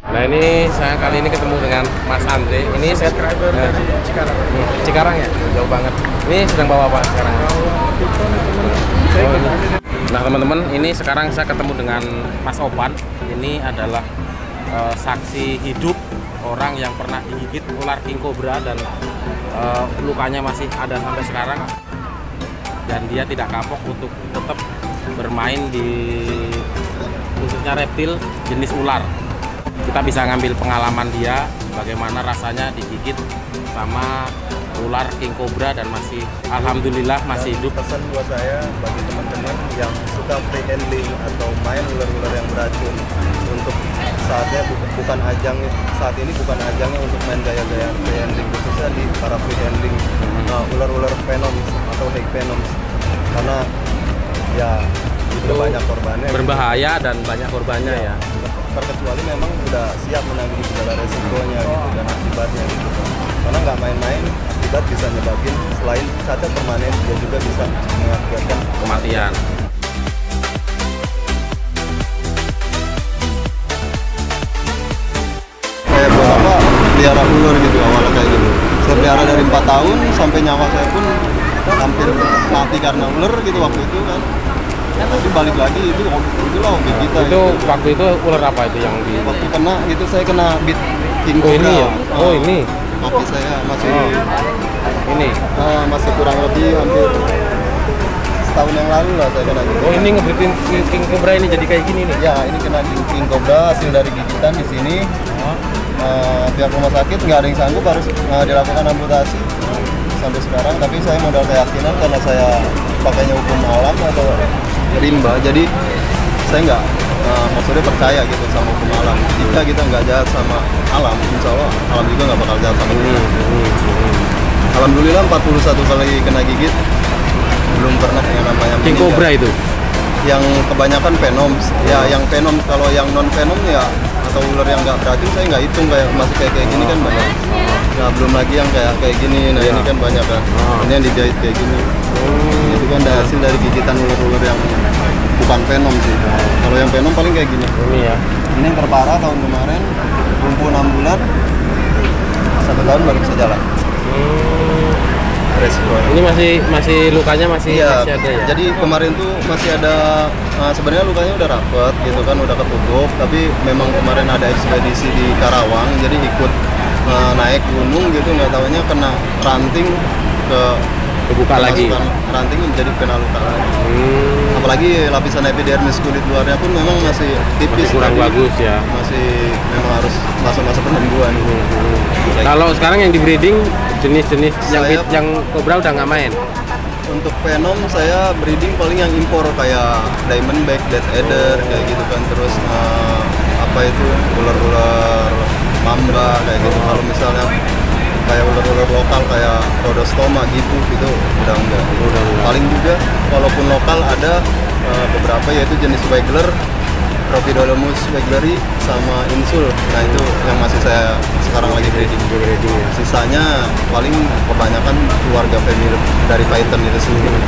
Nah ini saya kali ini ketemu dengan Mas Andre. Ini subscriber dari Cikarang. Cikarang ya, jauh banget. Ini sedang bawa apa sekarang? Nah teman-teman, ini sekarang saya ketemu dengan Mas Opan. Ini adalah saksi hidup orang yang pernah digigit ular king cobra dan lukanya masih ada sampai sekarang. Dan dia tidak kapok untuk tetap bermain di khususnya reptil jenis ular. Kita bisa ngambil pengalaman dia bagaimana rasanya digigit sama ular king cobra dan masih alhamdulillah masih hidup. Pesan buat saya bagi teman-teman yang suka free handling atau main ular-ular yang beracun, untuk saatnya bukan ajang saat ini bukan ajangnya untuk main gaya-gaya free handling, khususnya di para free handling ular-ular venoms atau high venoms, karena ya itu banyak korbannya, berbahaya gitu. Dan banyak korbannya ya. Terkecuali memang udah siap menanggung segala resikonya gitu dan akibatnya gitu. Karena nggak main-main, akibat bisa nyebabin selain cacat permanen, dia juga bisa mengakibatkan kematian. Kayak buat apa pelihara ular gitu awalnya kayak gitu. Saya pelihara dari 4 tahun sampai nyawa saya pun hampir mati karena ular gitu waktu itu kan. Tapi balik lagi itulah hobi kita. Itu gitu. Waktu itu ular apa itu yang di? Waktu kena gitu saya kena bit king cobra. Ini ya? Oh ini. Kaki saya masih ini. Masih kurang lebih hampir setahun yang lalu lah saya kena gitu. Oh ini ngebritin king cobra ini jadi kayak gini nih? Ya ini kena king cobra hasil dari gigitan di sini. Pihak rumah sakit nggak ada yang sanggup, harus dilakukan amputasi sampai sekarang. Tapi saya modal keyakinan karena saya pakainya hukum alam atau rimba, jadi saya nggak maksudnya percaya gitu sama hukum alam. Jika kita nggak jahat sama alam, insya Allah alam juga nggak bakal jahat sama kita. Alhamdulillah 41 kali kena gigit, belum pernah yang namanya king cobra itu yang kebanyakan venoms ya. Yang venom, kalau yang non venom ya atau ular yang nggak beracun saya nggak hitung, kayak masih kayak gini kan banyak. Nah belum lagi yang kayak gini. Nah ini kan banyak kan. Ini yang dijahit kayak gini. Itu kan hasil dari gigitan ular-ular yang bukan venom sih. Kalau yang venom paling kayak gini. Ini ya. Ini yang terparah tahun kemarin, lumpuh 6 bulan, 1 tahun baru bisa jalan. Resiko. Ini masih lukanya masih ada ya. Jadi kemarin tuh masih ada, sebenarnya lukanya udah rapet gitu kan, udah ketutup. Tapi memang kemarin ada ekspedisi di Karawang, jadi ikut naik gunung gitu, nggak tahunya kena ranting kebuka lagi. Ranting menjadi kena luka lagi. Apalagi lapisan epidermis kulit luarnya pun memang masih tipis, masih kurang bagus ya. Masih memang harus masa-masa penyembuhan. Kalau sekarang yang di breeding jenis-jenis yang cobra udah nggak main. Untuk venom saya breeding paling yang impor kayak diamondback, dead adder kayak gitu kan. Terus apa itu ular-ular mamba kayak gitu. Kalau misalnya kayak ular-ular lokal kayak rhodostoma gitu udah enggak. Paling juga walaupun lokal ada beberapa yaitu jenis Wegeler, Trophidolemus wegleri sama Insul. Nah itu yang masih saya sekarang lagi breeding. Sisanya paling kebanyakan keluarga family dari Python itu sendiri.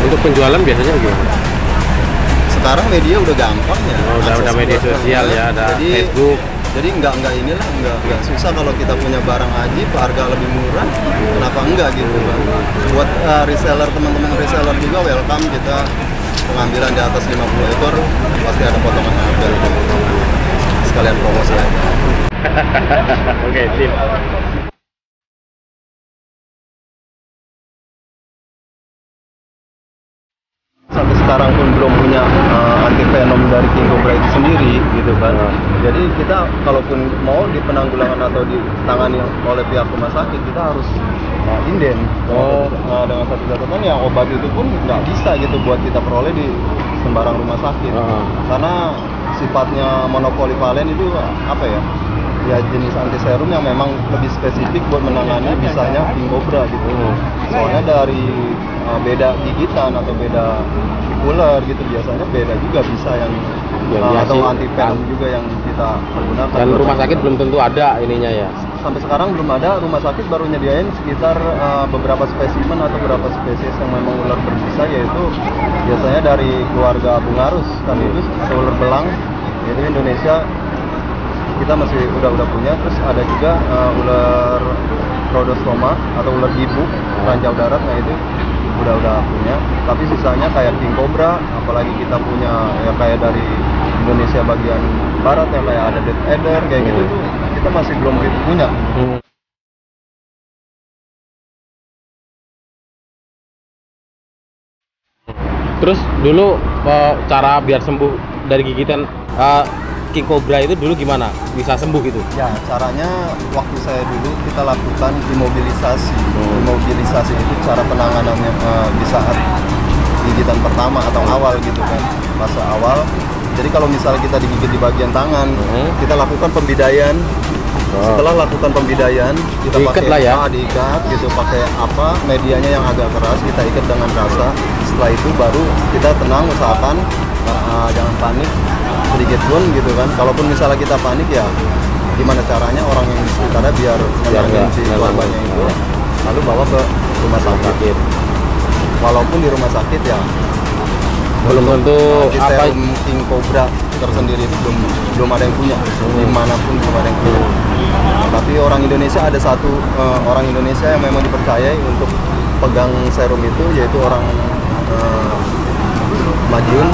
Untuk penjualan biasanya gimana? Sekarang media udah gampang ya. Udah media sosial ya, ada Facebook. Jadi nggak susah kalau kita punya barang ajib, harga lebih murah, kenapa enggak gitu kan. Buat reseller, teman-teman reseller juga welcome, kita pengambilan di atas 50 ekor pasti ada potongan harga gitu. Sekalian promosi aja. Oke, sip. Sampai sekarang pun belum punya anti venom dari king cobra itu sendiri gitu kan. Jadi kita kalaupun mau di penanggulangan atau ditangani oleh pihak rumah sakit, kita harus inden. Dengan satu catatan ya, obat itu pun nggak bisa gitu buat kita peroleh di sembarang rumah sakit. Karena sifatnya monopolivalen itu apa ya? Ya jenis anti serum yang memang lebih spesifik buat menangani bisanya king cobra gitu. Soalnya dari beda gigitan atau beda ular gitu, biasanya beda juga bisa yang atau anti venom juga yang kita pergunakan. Dan rumah sakit belum tentu ada ininya ya. Sampai sekarang belum ada. Rumah sakit baru nyediain sekitar beberapa spesimen atau beberapa spesies yang memang ular berbisa, yaitu biasanya dari keluarga bungarus, Candidus atau ular belang. Jadi Indonesia kita masih udah punya. Terus ada juga ular rhodostoma atau ular hibu ranjau darat, nah itu udah punya. Tapi sisanya kayak king cobra, apalagi kita punya ya kayak dari Indonesia bagian barat yang kayak ada dead adder kayak gitu tuh kita masih belum begitu punya. Terus dulu cara biar sembuh dari gigitan king cobra itu dulu gimana bisa sembuh gitu? Ya caranya waktu saya dulu kita lakukan imobilisasi. Imobilisasi itu cara penanganannya di saat gigitan pertama atau awal gitu kan, fase awal. Jadi kalau misalnya kita digigit di bagian tangan, kita lakukan pembidaian. Setelah lakukan pembidaian, kita diikat pakai lah ya. Diikat gitu, pakai apa medianya yang agak keras, kita ikat dengan rasa. Setelah itu baru kita tenang, usahakan jangan panik sedikit pun gitu kan. Kalaupun misalnya kita panik ya gimana caranya orang yang di sekitarnya biar nenangin si korbannya itu, lalu bawa ke rumah sakit. Walaupun di rumah sakit ya belum tentu apa serum king cobra tersendiri itu belum ada yang punya, dimanapun belum ada yang punya. Tapi orang Indonesia ada satu orang Indonesia yang memang dipercayai untuk pegang serum itu, yaitu orang Madiun,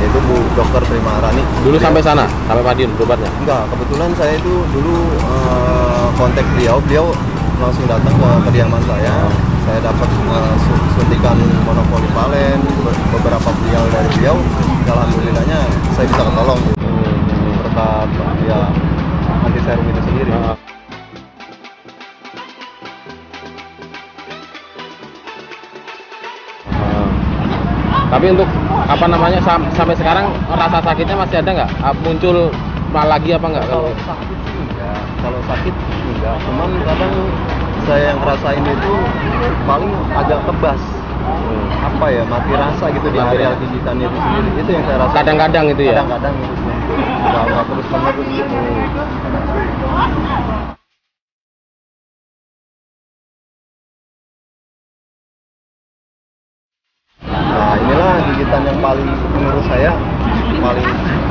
yaitu Bu Dokter Trimarani. Dulu sampai sana, sampai Madiun berobatnya? Enggak, kebetulan saya itu dulu kontak beliau langsung datang ke kediaman saya. Saya dapat suntikan monopolivalen, beberapa vial dari beliau. Alhamdulillahnya saya bisa ketolong gitu. Berkat ya anti serum itu sendiri. Tapi untuk apa namanya sampai sekarang rasa sakitnya masih ada nggak? Muncul lagi apa nggak? Kalau sakit sih enggak. Kalau sakit enggak. Cuman kadang saya yang ngerasain itu paling agak kebas. Apa ya, mati rasa gitu di area gigitan itu sendiri. Itu yang saya rasa. Kadang-kadang itu ya? Kadang-kadang itu sih. Enggak terus menerus gitu. Nah inilah gigitan yang paling menurut saya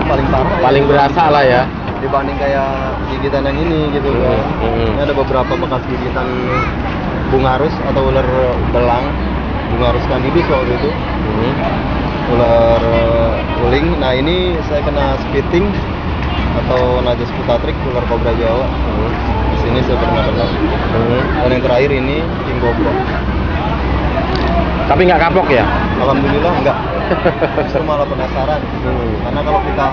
paling parah. Paling berasa lah ya. Dibanding kayak gigitan yang ini gitu kan. Ini ada beberapa bekas gigitan bungarus atau ular belang, bungarus candidus waktu itu. Ular uling. Nah ini saya kena spitting atau Najos putatrik, ular kobra Jawa. Di sini saya pernah kena. Dan yang terakhir ini king cobra. Tapi nggak kapok ya? Alhamdulillah enggak. Justru malah penasaran. Karena kalau kita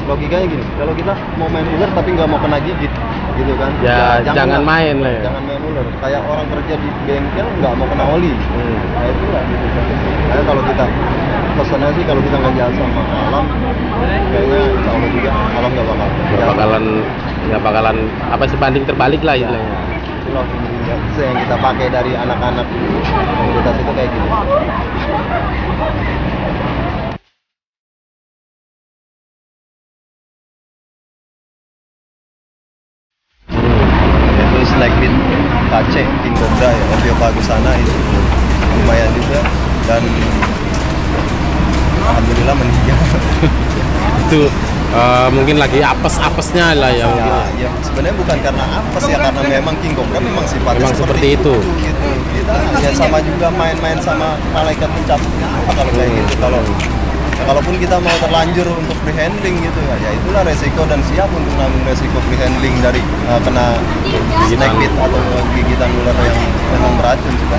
logikanya gini, kalau kita mau main ular tapi nggak mau kena gigit, gitu kan? Ya jangan main lah ya. Jangan main ular. Kayak orang kerja di bengkel nggak mau kena oli. Nah itu lah gitu. Karena kalau kita pesannya sih kalau kita nggak jalan sama alam, kayaknya insya Allah juga alam nggak bakalan apa sebanding terbalik lah istilahnya. Itulah yang kita pakai dari anak-anak komunitas itu kayak gini. Itu snakebit KC, king cobra ya, Ophiopagusana itu lumayan juga dan alhamdulillah meninggal. Itu mungkin lagi apes-apesnya lah ya. Ya sebenarnya bukan karena apes ya, karena memang king cobra memang sifatnya memang seperti itu. Gitu. Kita ya sama juga main-main sama malaikat pencabut kalau kayak gitu. Kalaupun kita mau terlanjur untuk free handling gitu ya itulah resiko dan siap untuk nanggung resiko free handling dari kena snakebit atau gigitan ular yang memang beracun juga.